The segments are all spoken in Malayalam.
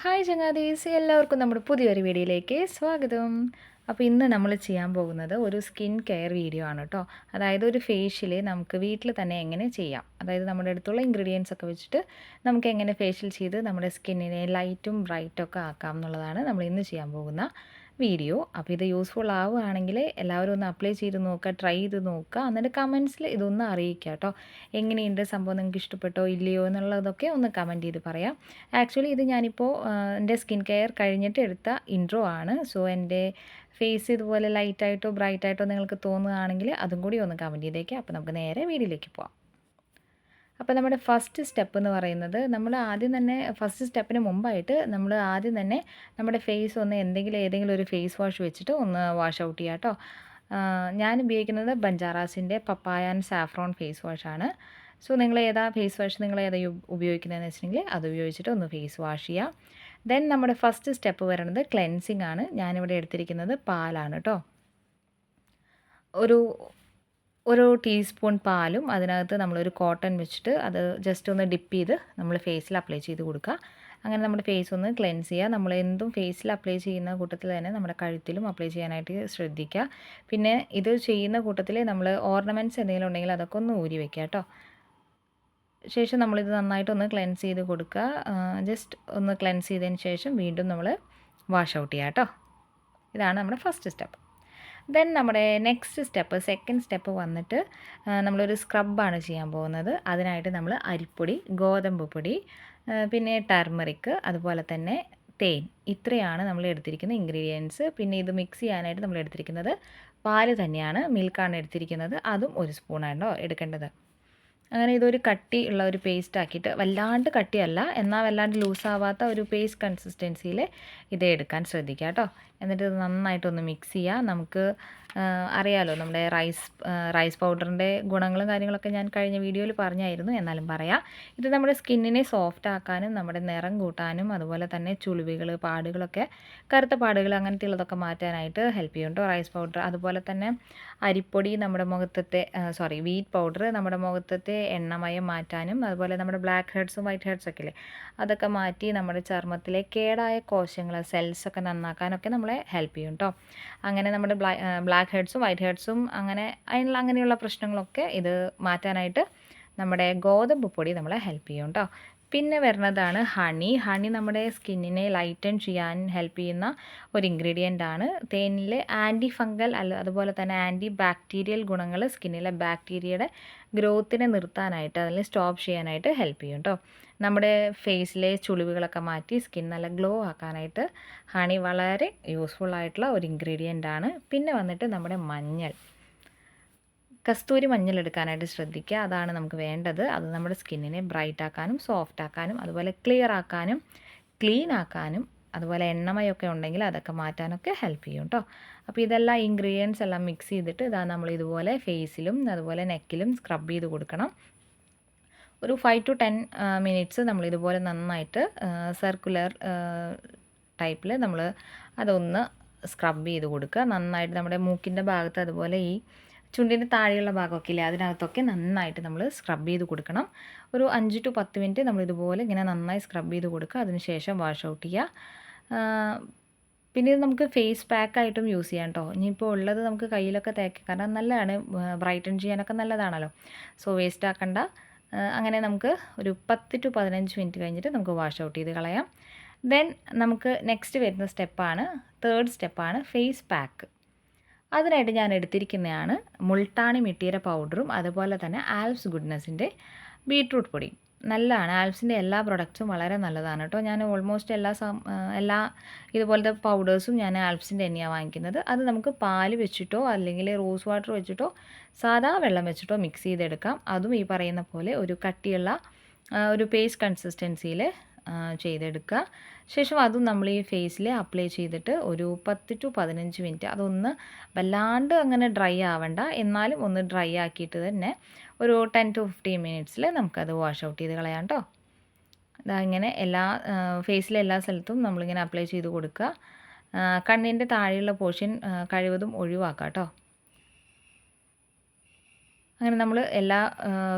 ഹായ് ചങ്ങാതീസ്, എല്ലാവർക്കും നമ്മുടെ പുതിയൊരു വീഡിയോയിലേക്ക് സ്വാഗതം. അപ്പോൾ ഇന്ന് നമ്മൾ ചെയ്യാൻ പോകുന്നത് ഒരു സ്കിൻ കെയർ വീഡിയോ ആണ് കേട്ടോ. അതായത് ഒരു ഫേഷ്യൽ നമുക്ക് വീട്ടിൽ തന്നെ എങ്ങനെ ചെയ്യാം, അതായത് നമ്മുടെ അടുത്തുള്ള ഇൻഗ്രീഡിയൻസ് ഒക്കെ വെച്ചിട്ട് നമുക്ക് എങ്ങനെ ഫേഷ്യൽ ചെയ്ത് നമ്മുടെ സ്കിന്നിനെ ലൈറ്റും ബ്രൈറ്റും ഒക്കെ ആക്കാം എന്നുള്ളതാണ് നമ്മൾ ഇന്ന് ചെയ്യാൻ പോകുന്ന വീഡിയോ. അപ്പോൾ ഇത് യൂസ്ഫുൾ ആവുകയാണെങ്കിൽ എല്ലാവരും ഒന്ന് അപ്ലൈ ചെയ്ത് നോക്കുക, ട്രൈ ചെയ്ത് നോക്കുക, എന്നിട്ട് കമൻറ്റ്സിൽ ഇതൊന്ന് അറിയിക്കുക കേട്ടോ. എങ്ങനെയുണ്ട് സംഭവം, നിങ്ങൾക്ക് ഇഷ്ടപ്പെട്ടോ ഇല്ലയോ എന്നുള്ളതൊക്കെ ഒന്ന് കമൻറ്റ് ചെയ്ത് പറയാം. ആക്ച്വലി ഇത് ഞാനിപ്പോൾ എൻ്റെ സ്കിൻ കെയർ കഴിഞ്ഞിട്ട് എടുത്ത ഇൻട്രോ ആണ്. സോ എൻ്റെ ഫേസ് ഇതുപോലെ ലൈറ്റായിട്ടോ ബ്രൈറ്റായിട്ടോ നിങ്ങൾക്ക് തോന്നുകയാണെങ്കിൽ അതും കൂടി ഒന്ന് കമൻറ്റ് ചെയ്തേക്കാം. അപ്പോൾ നമുക്ക് നേരെ വീഡിയോയിലേക്ക് പോകാം. അപ്പോൾ നമ്മുടെ ഫസ്റ്റ് സ്റ്റെപ്പ് എന്ന് പറയുന്നത്, നമ്മൾ ആദ്യം തന്നെ ഫസ്റ്റ് സ്റ്റെപ്പിന് മുമ്പായിട്ട് നമ്മൾ ആദ്യം തന്നെ നമ്മുടെ ഫേസ് ഒന്ന് ഏതെങ്കിലും ഒരു ഫേസ് വാഷ് വെച്ചിട്ട് ഒന്ന് വാഷ് ഔട്ട് ചെയ്യാം കേട്ടോ. ഞാൻ ഉപയോഗിക്കുന്നത് ബഞ്ചാറാസിൻ്റെ പപ്പായ ആൻഡ് സാഫ്രോൺ ഫേസ് വാഷാണ്. സോ നിങ്ങൾ ഏതാ ഫേസ് വാഷ് ഉപയോഗിക്കുന്നതെന്ന് വെച്ചിട്ടുണ്ടെങ്കിൽ അത് ഉപയോഗിച്ചിട്ട് ഒന്ന് ഫേസ് വാഷ് ചെയ്യാം. ദെൻ നമ്മുടെ ഫസ്റ്റ് സ്റ്റെപ്പ് വരുന്നത് ക്ലെൻസിങ് ആണ്. ഞാനിവിടെ എടുത്തിരിക്കുന്നത് പാലാണ് കേട്ടോ. ഒരു ടീസ്പൂൺ പാലും അതിനകത്ത് നമ്മളൊരു കോട്ടൺ വെച്ചിട്ട് അത് ജസ്റ്റ് ഒന്ന് ഡിപ്പ് ചെയ്ത് നമ്മൾ ഫേസിൽ അപ്ലൈ ചെയ്ത് കൊടുക്കുക. അങ്ങനെ നമ്മുടെ ഫേസ് ഒന്ന് ക്ലെൻസ് ചെയ്യുക. നമ്മൾ എന്തും ഫേസിൽ അപ്ലൈ ചെയ്യുന്ന കൂട്ടത്തിൽ തന്നെ നമ്മുടെ കഴുത്തിലും അപ്ലൈ ചെയ്യാനായിട്ട് ശ്രദ്ധിക്കുക. പിന്നെ ഇത് ചെയ്യുന്ന കൂട്ടത്തിൽ നമ്മൾ ഓർണമെൻറ്റ്സ് എന്തെങ്കിലും ഉണ്ടെങ്കിൽ അതൊക്കെ ഒന്ന് ഊരി വെക്കുക കേട്ടോ. ശേഷം നമ്മളിത് നന്നായിട്ടൊന്ന് ക്ലെൻസ് ചെയ്ത് കൊടുക്കുക. ജസ്റ്റ് ഒന്ന് ക്ലെൻസ് ചെയ്തതിന് ശേഷം വീണ്ടും നമ്മൾ വാഷ് ഔട്ട് ചെയ്യുക കേട്ടോ. ഇതാണ് നമ്മുടെ ഫസ്റ്റ് സ്റ്റെപ്പ്. ദെൻ നമ്മുടെ നെക്സ്റ്റ് സ്റ്റെപ്പ്, സെക്കൻഡ് സ്റ്റെപ്പ് വന്നിട്ട് നമ്മളൊരു സ്ക്രബാണ് ചെയ്യാൻ പോകുന്നത്. അതിനായിട്ട് നമ്മൾ അരിപ്പൊടി, ഗോതമ്പ് പൊടി, പിന്നെ ടർമറിക്ക്, അതുപോലെ തന്നെ തേൻ, ഇത്രയാണ് നമ്മൾ എടുത്തിരിക്കുന്ന ഇൻഗ്രീഡിയൻസ്. പിന്നെ ഇത് മിക്സ് ചെയ്യാനായിട്ട് നമ്മൾ എടുത്തിരിക്കുന്നത് പാല് തന്നെയാണ്, മിൽക്കാണ് എടുത്തിരിക്കുന്നത്. അതും ഒരു സ്പൂണാണോ എടുക്കേണ്ടത്. അങ്ങനെ ഇതൊരു കട്ടി ഉള്ള ഒരു പേസ്റ്റ് ആക്കിയിട്ട്, വല്ലാണ്ട് കട്ടിയല്ല എന്നാൽ വല്ലാണ്ട് ലൂസാവാത്ത ഒരു പേസ്റ്റ് കൺസിസ്റ്റൻസിയിൽ ഇത് എടുക്കാൻ ശ്രദ്ധിക്കുക കേട്ടോ. എന്നിട്ട് ഇത് നന്നായിട്ടൊന്ന് മിക്സ് ചെയ്യുക. നമുക്ക് അറിയാലോ നമ്മുടെ റൈസ് പൗഡറിൻ്റെ ഗുണങ്ങളും കാര്യങ്ങളൊക്കെ ഞാൻ കഴിഞ്ഞ വീഡിയോയിൽ പറഞ്ഞായിരുന്നു, എന്നാലും പറയാം. ഇത് നമ്മുടെ സ്കിന്നിനെ സോഫ്റ്റ് ആക്കാനും നമ്മുടെ നിറം കൂട്ടാനും അതുപോലെ തന്നെ ചുളിവുകൾ, പാടുകളൊക്കെ, കറുത്ത പാടുകൾ അങ്ങനത്തെയുള്ളതൊക്കെ മാറ്റാനായിട്ട് ഹെൽപ്പ് ചെയ്യും കേട്ടോ റൈസ് പൗഡർ. അതുപോലെ തന്നെ അരിപ്പൊടി നമ്മുടെ വീറ്റ് പൗഡർ നമ്മുടെ മുഖത്തെ എണ്ണമയം മാറ്റാനും, അതുപോലെ നമ്മുടെ ബ്ലാക്ക് ഹെഡ്സും വൈറ്റ് ഹെഡ്സും ഒക്കെ ഇല്ലേ, അതൊക്കെ മാറ്റി നമ്മുടെ ചർമ്മത്തിലെ കേടായ കോശങ്ങൾ, സെൽസൊക്കെ നന്നാക്കാനൊക്കെ നമ്മളെ ഹെൽപ്പ് ചെയ്യും കേട്ടോ. അങ്ങനെ നമ്മുടെ ബ്ലാക്ക് ഹെഡ്സും വൈറ്റ് ഹെഡ്സും അങ്ങനെയുള്ള പ്രശ്നങ്ങളൊക്കെ ഇത് മാറ്റാനായിട്ട് നമ്മുടെ ഗോതമ്പ് പൊടി നമ്മളെ ഹെൽപ്പ് ചെയ്യും കേട്ടോ. പിന്നെ വരുന്നതാണ് ഹണി നമ്മുടെ സ്കിന്നിനെ ലൈറ്റൻ ചെയ്യാൻ ഹെൽപ്പ് ചെയ്യുന്ന ഒരു ഇൻഗ്രീഡിയൻ്റ് ആണ്. തേനിലെ ആൻറ്റി ഫംഗൽ അതുപോലെ തന്നെ ആൻറ്റി ബാക്ടീരിയൽ ഗുണങ്ങൾ സ്കിന്നിലെ ബാക്ടീരിയയുടെ ഗ്രോത്തിനെ നിർത്താനായിട്ട്, അതിൽ സ്റ്റോപ്പ് ചെയ്യാനായിട്ട് ഹെൽപ്പ് ചെയ്യും കേട്ടോ. നമ്മുടെ ഫേസിലെ ചുളിവുകളൊക്കെ മാറ്റി സ്കിൻ നല്ല ഗ്ലോ ആക്കാനായിട്ട് ഹണി വളരെ യൂസ്ഫുൾ ആയിട്ടുള്ള ഒരു ഇൻഗ്രീഡിയൻ്റ് ആണ്. പിന്നെ വന്നിട്ട് നമ്മുടെ കസ്തൂരി മഞ്ഞൾ എടുക്കാനായിട്ട് ശ്രദ്ധിക്കുക. അതാണ് നമുക്ക് വേണ്ടത്. അത് നമ്മുടെ സ്കിന്നിനെ ബ്രൈറ്റ് ആക്കാനും സോഫ്റ്റ് ആക്കാനും അതുപോലെ ക്ലിയർ ആക്കാനും ക്ലീൻ ആക്കാനും അതുപോലെ എണ്ണമയൊക്കെ ഉണ്ടെങ്കിൽ അതൊക്കെ മാറ്റാനൊക്കെ ഹെൽപ്പ് ചെയ്യും കേട്ടോ. അപ്പോൾ ഇതെല്ലാം ഇൻഗ്രീഡിയൻസ് എല്ലാം മിക്സ് ചെയ്തിട്ട് നമ്മൾ ഇതുപോലെ ഫേസിലും അതുപോലെ നെക്കിലും സ്ക്രബ് ചെയ്ത് കൊടുക്കണം. ഒരു 5 to 10 മിനിറ്റ്സ് നമ്മളിതുപോലെ നന്നായിട്ട് സർക്കുലർ ടൈപ്പിൽ നമ്മൾ അതൊന്ന് സ്ക്രബ് ചെയ്ത് കൊടുക്കുക. നന്നായിട്ട് നമ്മുടെ മൂക്കിൻ്റെ ഭാഗത്ത്, അതുപോലെ ഈ ചുണ്ടിൻ്റെ താഴെയുള്ള ഭാഗമൊക്കെ ഇല്ലേ, അതിനകത്തൊക്കെ നന്നായിട്ട് നമ്മൾ സ്ക്രബ് ചെയ്ത് കൊടുക്കണം. ഒരു 5 to 10 മിനിറ്റ് നമ്മളിതുപോലെ ഇങ്ങനെ നന്നായി സ്ക്രബ് ചെയ്ത് കൊടുക്കുക. അതിനുശേഷം വാഷ് ഔട്ട് ചെയ്യുക. പിന്നെ ഇത് നമുക്ക് ഫേസ് പാക്കായിട്ടും യൂസ് ചെയ്യാം കേട്ടോ. ഇനിയിപ്പോൾ ഉള്ളത് നമുക്ക് കയ്യിലൊക്കെ തേക്കാം, കാരണം നല്ലതാണ്, ബ്രൈറ്റൻ ചെയ്യാനൊക്കെ നല്ലതാണല്ലോ. സോ വേസ്റ്റ് ആക്കണ്ട. അങ്ങനെ നമുക്ക് ഒരു 10 to 15 മിനിറ്റ് കഴിഞ്ഞിട്ട് നമുക്ക് വാഷ് ഔട്ട് ചെയ്ത് കളയാം. ദെൻ നമുക്ക് നെക്സ്റ്റ് വരുന്ന തേർഡ് സ്റ്റെപ്പാണ് ഫേസ് പാക്ക്. അതിനായിട്ട് ഞാൻ എടുത്തിരിക്കുന്നതാണ് മുൾട്ടാണി മിട്ടിയുടെ പൗഡറും അതുപോലെ തന്നെ ആൽപ്സ് ഗുഡ്നെസ്സിൻ്റെ ബീട്രൂട്ട് പൊടിയും. നല്ലതാണ്, ആൽപ്സിൻ്റെ എല്ലാ പ്രൊഡക്ട്സും വളരെ നല്ലതാണ് കേട്ടോ. ഞാൻ ഓൾമോസ്റ്റ് എല്ലാ ഇതുപോലത്തെ പൗഡേഴ്സും ഞാൻ ആൽപ്സിൻ്റെ തന്നെയാണ് വാങ്ങിക്കുന്നത്. അത് നമുക്ക് പാല് വെച്ചിട്ടോ അല്ലെങ്കിൽ റോസ് വാട്ടർ വെച്ചിട്ടോ സാധാ വെള്ളം വെച്ചിട്ടോ മിക്സ് ചെയ്തെടുക്കാം. അതും ഈ പറയുന്ന പോലെ ഒരു കട്ടിയുള്ള ഒരു പേസ്റ്റ് കൺസിസ്റ്റൻസിയിൽ ചെയ്തെടുക്കുക. ശേഷം അതും നമ്മൾ ഈ ഫേസിൽ അപ്ലൈ ചെയ്തിട്ട് ഒരു 10 to 15 മിനിറ്റ്, അതൊന്ന് വല്ലാണ്ട് അങ്ങനെ ഡ്രൈ ആവണ്ട, എന്നാലും ഒന്ന് ഡ്രൈ ആക്കിയിട്ട് തന്നെ ഒരു 10 to 15 മിനിറ്റ്സിൽ നമുക്കത് വാഷ് ഔട്ട് ചെയ്ത് കളയാം കേട്ടോ. ഇങ്ങനെ ഫേസിലെ എല്ലാ സ്ഥലത്തും നമ്മളിങ്ങനെ അപ്ലൈ ചെയ്ത് കൊടുക്കുക. കണ്ണിൻ്റെ താഴെയുള്ള പോർഷൻ കഴിവതും ഒഴിവാക്കാം കേട്ടോ. അങ്ങനെ നമ്മൾ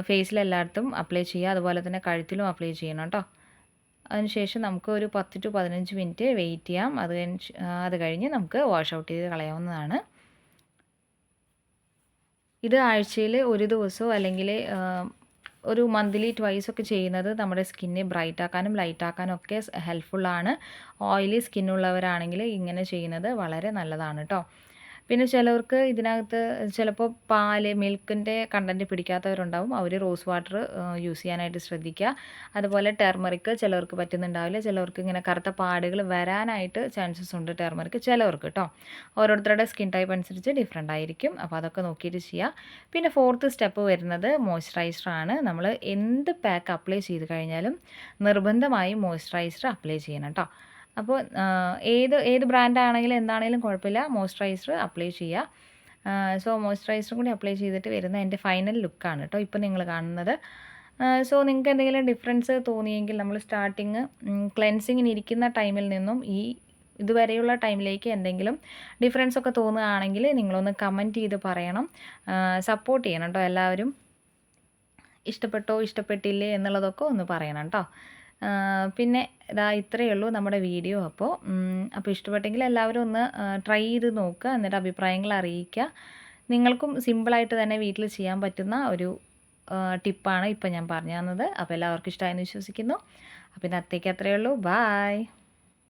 ഫേസിലെല്ലായിടത്തും അപ്ലൈ ചെയ്യുക. അതുപോലെ തന്നെ കഴുത്തിലും അപ്ലൈ ചെയ്യണം കേട്ടോ. അതിനുശേഷം നമുക്ക് ഒരു 10 ടു 15 മിനിറ്റ് വെയിറ്റ് ചെയ്യാം. അത് കഴിഞ്ഞ് നമുക്ക് വാഷ് ഔട്ട് ചെയ്ത് കളയാവുന്നതാണ്. ഇത് ആഴ്ചയിൽ ഒരു ദിവസമോ അല്ലെങ്കിൽ ഒരു മന്ത്ലി ട്വൈസ് ഒക്കെ ചെയ്യുന്നത് നമ്മുടെ സ്കിന്നെ ബ്രൈറ്റ് ആക്കാനും ലൈറ്റ് ആക്കാനും ഒക്കെ ഹെൽപ്ഫുള്ളാണ്. ഓയിലി സ്കിന്നുള്ളവരാണെങ്കിൽ ഇങ്ങനെ ചെയ്യുന്നത് വളരെ നല്ലതാണ് കേട്ടോ. പിന്നെ ചിലവർക്ക് ഇതിനകത്ത് ചിലപ്പോൾ മിൽക്കിൻ്റെ കണ്ടൻറ്റ് പിടിക്കാത്തവരുണ്ടാവും. അവർ റോസ് വാട്ടർ യൂസ് ചെയ്യാനായിട്ട് ശ്രദ്ധിക്കുക. അതുപോലെ ടെർമറിക് ചിലവർക്ക് പറ്റുന്നുണ്ടാവില്ല. ചിലവർക്ക് ഇങ്ങനെ കറുത്ത പാടുകൾ വരാനായിട്ട് ചാൻസസ് ഉണ്ട് ടെർമറിക് ചിലവർക്ക് കേട്ടോ. ഓരോരുത്തരുടെ സ്കിൻ ടൈപ്പ് അനുസരിച്ച് ഡിഫറെൻ്റ് ആയിരിക്കും. അപ്പോൾ അതൊക്കെ നോക്കിയിട്ട് ചെയ്യുക. പിന്നെ 4th സ്റ്റെപ്പ് വരുന്നത് മോയ്സ്ചറൈസറാണ്. നമ്മൾ എന്ത് പാക്ക് അപ്ലൈ ചെയ്ത് കഴിഞ്ഞാലും നിർബന്ധമായും മോയ്സ്ചറൈസർ അപ്ലൈ ചെയ്യണം കേട്ടോ. അപ്പോൾ ഏത് ബ്രാൻഡാണെങ്കിലും എന്താണെങ്കിലും കുഴപ്പമില്ല, മോയ്സ്ചറൈസർ അപ്ലൈ ചെയ്യുക. സോ മോയ്സ്ചറൈസറും കൂടി അപ്ലൈ ചെയ്തിട്ട് വരുന്ന എൻ്റെ ഫൈനൽ ലുക്കാണ് കേട്ടോ ഇപ്പോൾ നിങ്ങൾ കാണുന്നത്. സോ നിങ്ങൾക്ക് എന്തെങ്കിലും ഡിഫറൻസ് തോന്നിയെങ്കിൽ നമ്മൾ സ്റ്റാർട്ടിങ് ക്ലെൻസിങ്ങിന് ഇരിക്കുന്ന ടൈമിൽ നിന്നും ഇതുവരെയുള്ള ടൈമിലേക്ക് എന്തെങ്കിലും ഡിഫറൻസ് ഒക്കെ തോന്നുകയാണെങ്കിൽ നിങ്ങളൊന്ന് കമൻറ്റ് ചെയ്ത് പറയണം. സപ്പോർട്ട് ചെയ്യണം കേട്ടോ എല്ലാവരും. ഇഷ്ടപ്പെട്ടോ ഇഷ്ടപ്പെട്ടില്ലേ എന്നുള്ളതൊക്കെ ഒന്ന് പറയണം കേട്ടോ. പിന്നെ ഇത്രയേ ഉള്ളൂ നമ്മുടെ വീഡിയോ. അപ്പോൾ ഇഷ്ടപ്പെട്ടെങ്കിൽ എല്ലാവരും ഒന്ന് ട്രൈ ചെയ്ത് നോക്കുക. എന്നിട്ട് അഭിപ്രായങ്ങൾ അറിയിക്കുക. നിങ്ങൾക്കും സിമ്പിളായിട്ട് തന്നെ വീട്ടിൽ ചെയ്യാൻ പറ്റുന്ന ഒരു ടിപ്പാണ് ഇപ്പം ഞാൻ പറഞ്ഞു തന്നത്. അപ്പോൾ എല്ലാവർക്കും ഇഷ്ടമായെന്ന് വിശ്വസിക്കുന്നു. അപ്പോൾ ഇന്നത്തേക്ക് അത്രയേ ഉള്ളൂ. ബായ്.